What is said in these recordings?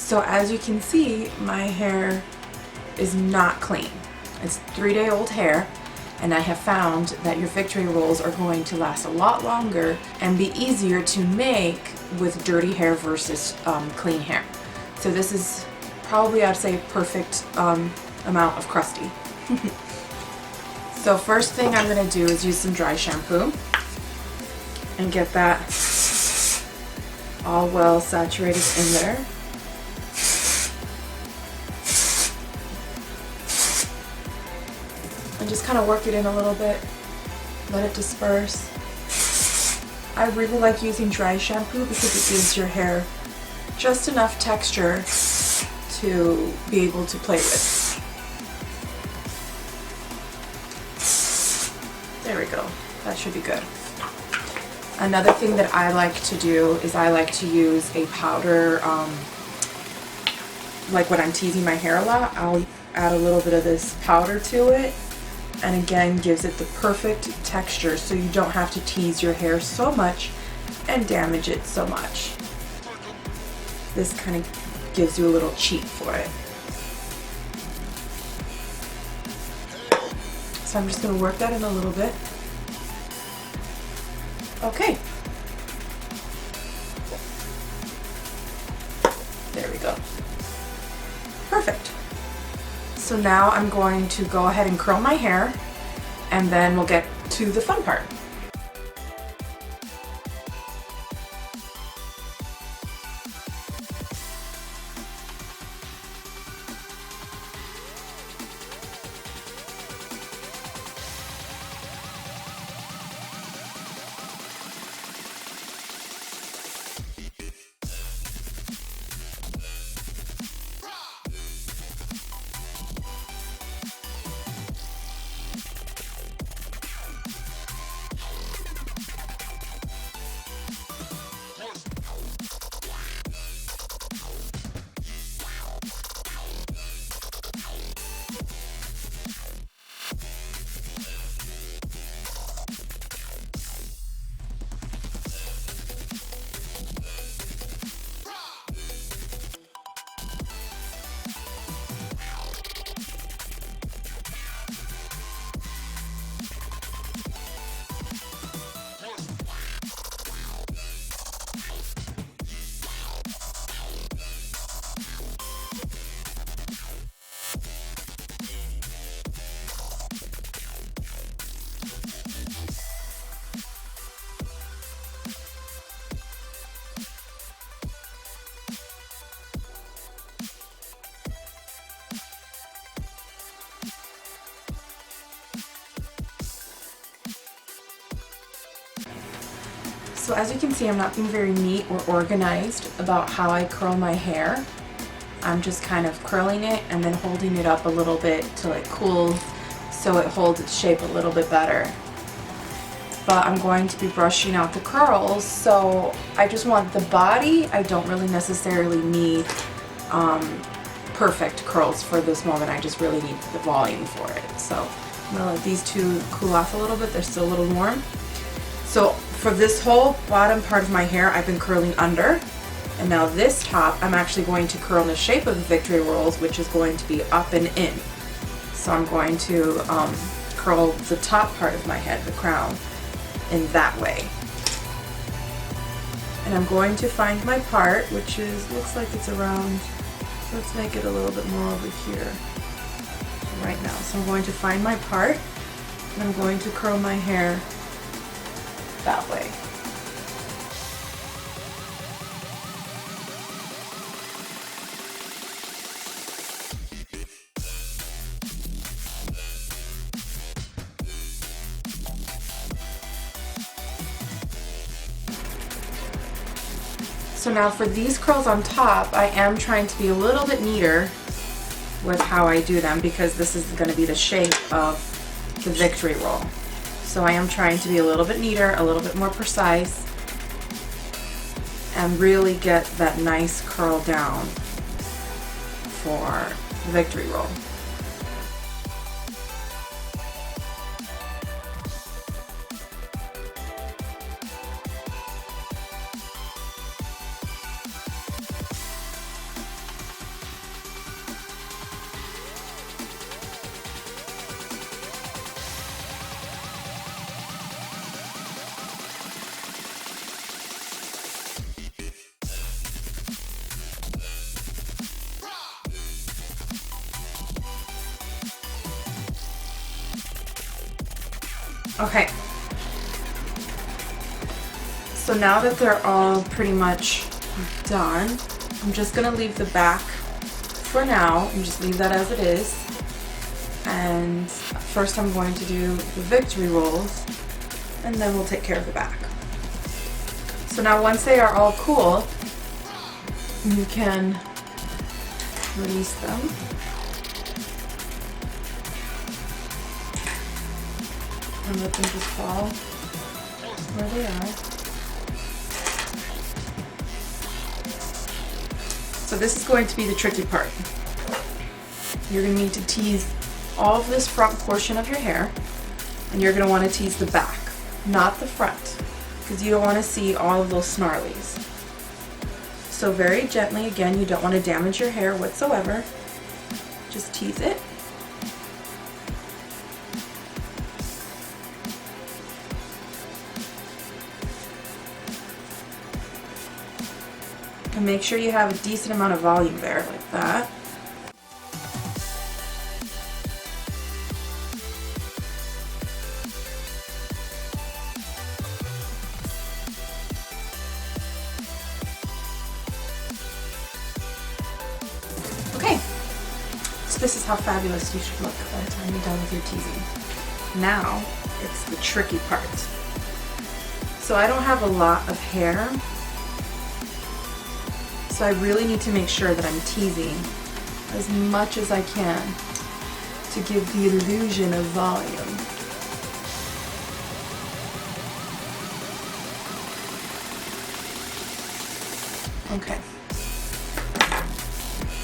So as you can see, my hair is not clean. It's 3-day-old hair, and I have found that your victory rolls are going to last a lot longer and be easier to make with dirty hair versus clean hair. So this is probably, I'd say, perfect amount of crusty. So first thing I'm going to do is use some dry shampoo and get that all well saturated in there. And just kind of work it in a little bit, let it disperse. I really like using dry shampoo because it gives your hair just enough texture to be able to play with. There we go, that should be good. Another thing that I like to do is I like to use a powder, like when I'm teasing my hair a lot, I'll add a little bit of this powder to it, and again gives it the perfect texture so you don't have to tease your hair so much and damage it so much. This kind of gives you a little cheat for it. So I'm just going to work that in a little bit. Okay. There we go. Perfect. So now I'm going to go ahead and curl my hair, and then we'll get to the fun part. So as you can see, I'm not being very neat or organized about how I curl my hair. I'm just kind of curling it and then holding it up a little bit till it cools so it holds its shape a little bit better. But I'm going to be brushing out the curls, so I just want the body. I don't really necessarily need perfect curls for this moment. I just really need the volume for it. So I'm gonna let these two cool off a little bit. They're still a little warm. So for this whole bottom part of my hair, I've been curling under, and now this top, I'm actually going to curl in the shape of the victory rolls, which is going to be up and in. So I'm going to curl the top part of my head, the crown, in that way. And I'm going to find my part, which is, looks like it's around, let's make it a little bit more over here right now. So I'm going to find my part, and I'm going to curl my hair that way. So now for these curls on top, I am trying to be a little bit neater with how I do them because this is going to be the shape of the victory roll. So I am trying to be a little bit neater, a little bit more precise, and really get that nice curl down for the victory roll. Okay. So now that they're all pretty much done, I'm just gonna leave the back for now and just leave that as it is. And first I'm going to do the victory rolls, and then we'll take care of the back. So now once they are all cool, you can release them. And let them just fall where they are. So this is going to be the tricky part. You're going to need to tease all of this front portion of your hair, and you're going to want to tease the back, not the front, because you don't want to see all of those snarlies. So very gently, again, you don't want to damage your hair whatsoever. Just tease it. And make sure you have a decent amount of volume there, like that. Okay, so this is how fabulous you should look by the time you're done with your teasing. Now, it's the tricky part. So I don't have a lot of hair, so I really need to make sure that I'm teasing as much as I can to give the illusion of volume. Okay.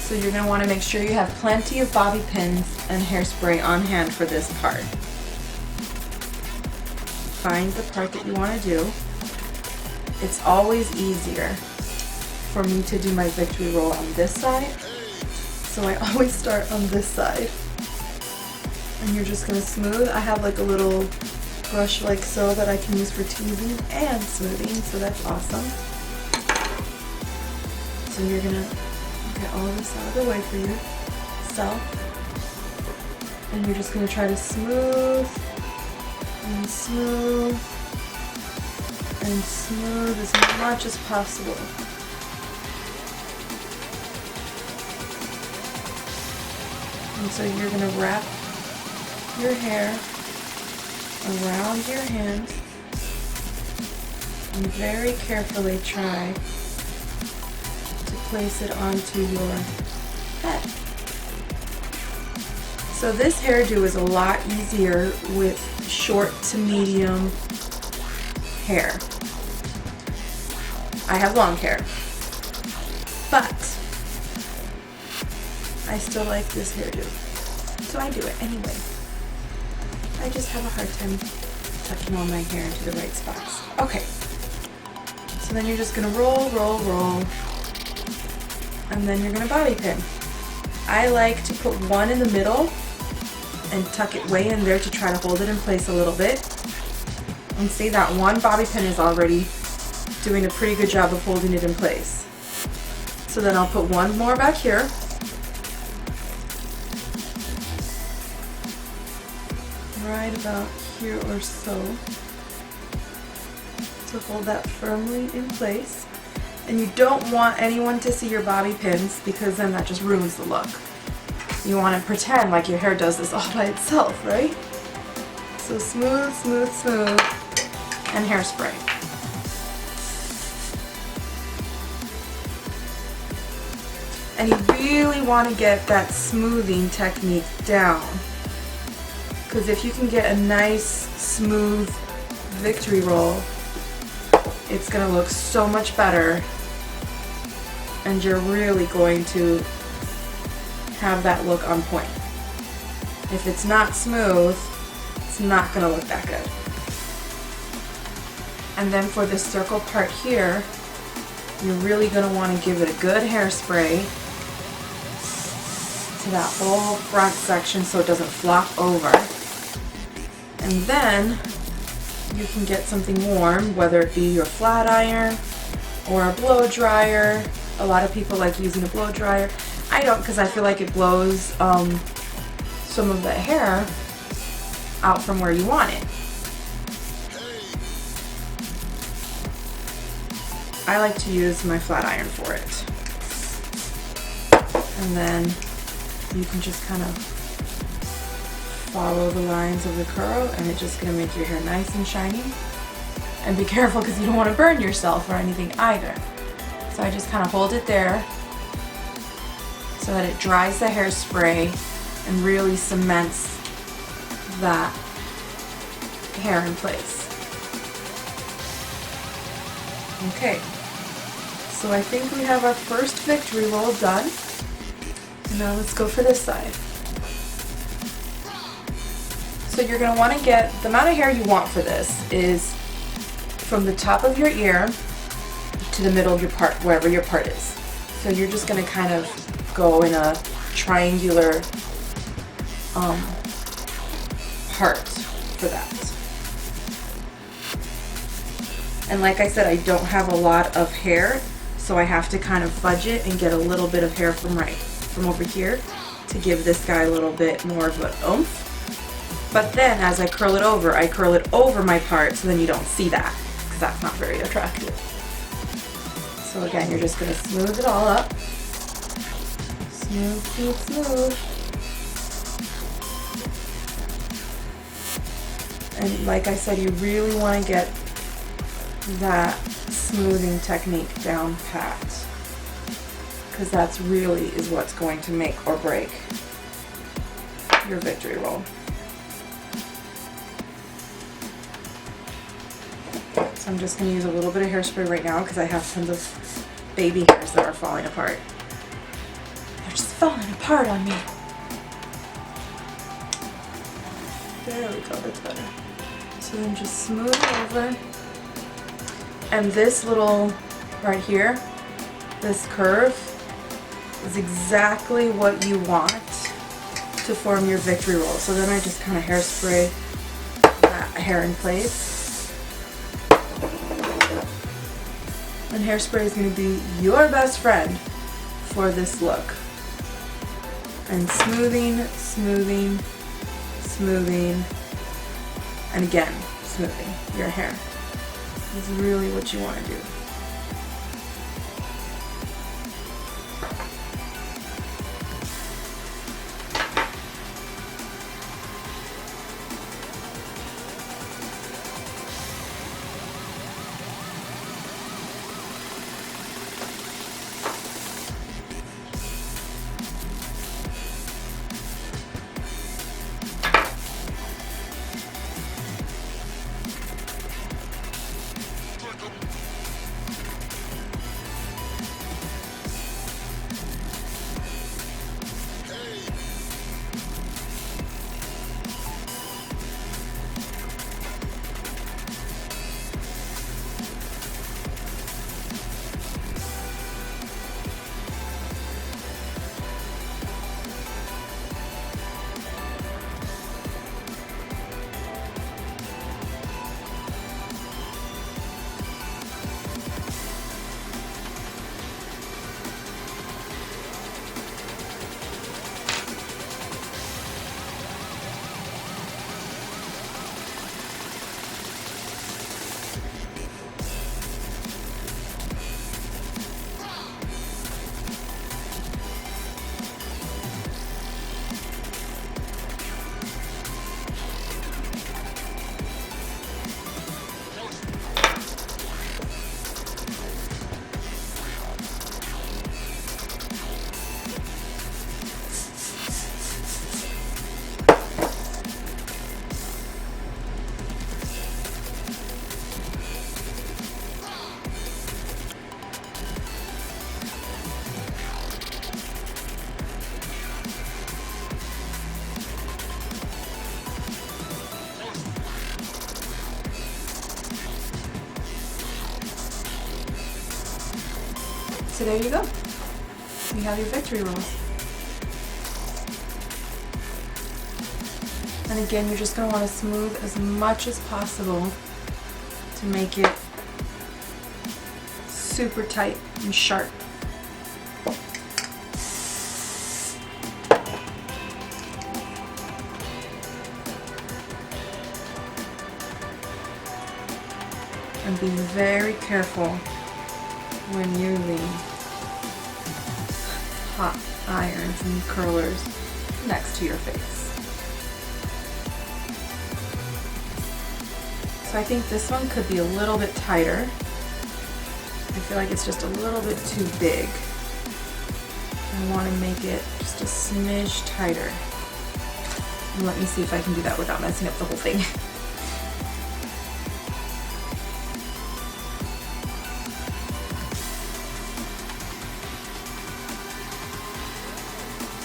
So you're going to want to make sure you have plenty of bobby pins and hairspray on hand for this part. Find the part that you want to do. It's always easier for me to do my victory roll on this side, so I always start on this side. And you're just going to smooth. I have like a little brush like so that I can use for teasing and smoothing, so that's awesome. So you're going to get all of this out of the way for yourself, and you're just going to try to smooth and smooth and smooth as much as possible. And so you're going to wrap your hair around your hand and very carefully try to place it onto your head. So this hairdo is a lot easier with short to medium hair. I have long hair, but I still like this hairdo, so I do it anyway. I just have a hard time tucking all my hair into the right spots. Okay, so then you're just gonna roll, roll, roll, and then you're gonna bobby pin. I like to put one in the middle and tuck it way in there to try to hold it in place a little bit. And see, that one bobby pin is already doing a pretty good job of holding it in place. So then I'll put one more back here. Right about here or so, to hold that firmly in place. And you don't want anyone to see your bobby pins, because then that just ruins the look. You want to pretend like your hair does this all by itself, right? So smooth, smooth, smooth, and hairspray. And you really want to get that smoothing technique down, because if you can get a nice smooth victory roll, it's going to look so much better, and you're really going to have that look on point. If it's not smooth, it's not going to look that good. And then for this circle part here, you're really going to want to give it a good hairspray to that whole front section so it doesn't flop over. And then you can get something warm, whether it be your flat iron or a blow dryer. A lot of people like using a blow dryer. I don't, because I feel like it blows some of the hair out from where you want it. I like to use my flat iron for it. And then you can just kind of follow the lines of the curl, and it's just gonna make your hair nice and shiny. And be careful because you don't want to burn yourself or anything either. So I just kind of hold it there so that it dries the hairspray and really cements that hair in place. Okay, so I think we have our first victory roll done. And now let's go for this side. So you're going to want to get, the amount of hair you want for this is from the top of your ear to the middle of your part, wherever your part is. So you're just going to kind of go in a triangular part for that. And like I said, I don't have a lot of hair, so I have to kind of fudge it and get a little bit of hair from over here to give this guy a little bit more of an oomph. But then as I curl it over my part so then you don't see that, because that's not very attractive. So again, you're just going to smooth it all up. Smooth, smooth, smooth. And like I said, you really want to get that smoothing technique down pat, because that's really is what's going to make or break your victory roll. So I'm just going to use a little bit of hairspray right now because I have tons of baby hairs that are falling apart. They're just falling apart on me. There we go, that's better. So then just smooth it over. And this little, right here, this curve is exactly what you want to form your victory roll. So then I just kind of hairspray that hair in place. And hairspray is going to be your best friend for this look. And smoothing, smoothing, smoothing, and again, smoothing your hair is really what you want to do. So there you go. You have your victory rolls. And again, you're just going to want to smooth as much as possible to make it super tight and sharp. And be very careful when using hot irons and curlers next to your face. So I think this one could be a little bit tighter. I feel like it's just a little bit too big. I want to make it just a smidge tighter. And let me see if I can do that without messing up the whole thing.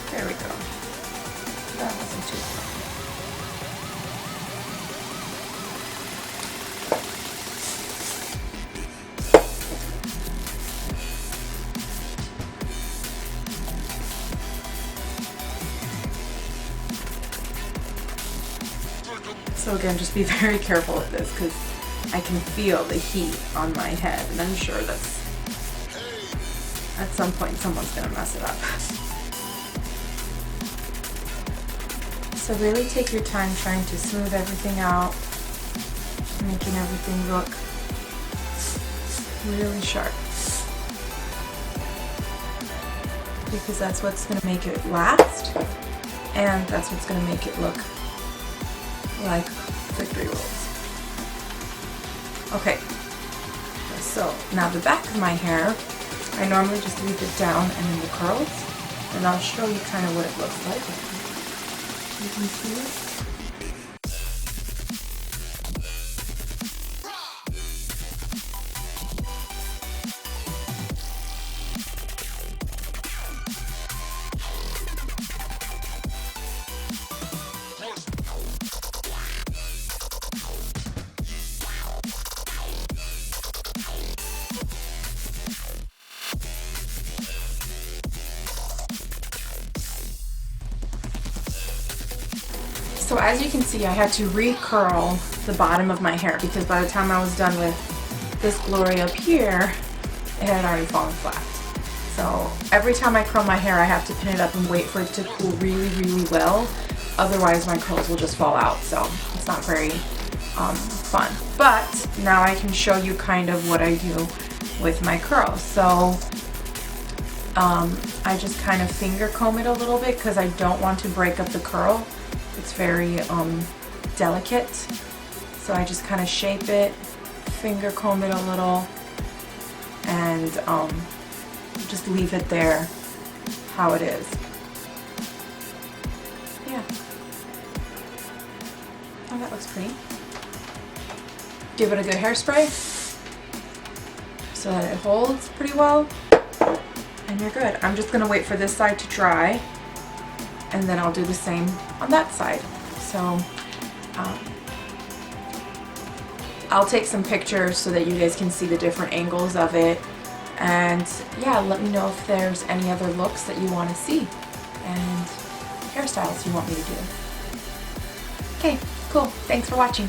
There we go. That wasn't too hard. So again, just be very careful with this because I can feel the heat on my head, and I'm sure that's at some point someone's gonna mess it up. So really take your time trying to smooth everything out, making everything look really sharp. Because that's what's gonna make it last, and that's what's gonna make it look like victory rolls. Okay, so now the back of my hair, I normally just leave it down and in the curls, and I'll show you kind of what it looks like. You can see it. So as you can see, I had to recurl the bottom of my hair because by the time I was done with this glory up here, it had already fallen flat. So every time I curl my hair, I have to pin it up and wait for it to cool really, really well. Otherwise, my curls will just fall out. So it's not very fun. But now I can show you kind of what I do with my curls. So I just kind of finger comb it a little bit because I don't want to break up the curl. It's very delicate, so I just kind of shape it, finger comb it a little, and just leave it there how it is. Yeah. Oh, that looks pretty. Give it a good hairspray so that it holds pretty well, and you're good. I'm just gonna wait for this side to dry, and then I'll do the same on that side. So I'll take some pictures so that you guys can see the different angles of it, and yeah, let me know if there's any other looks that you want to see and hairstyles you want me to do. Okay, cool. Thanks for watching.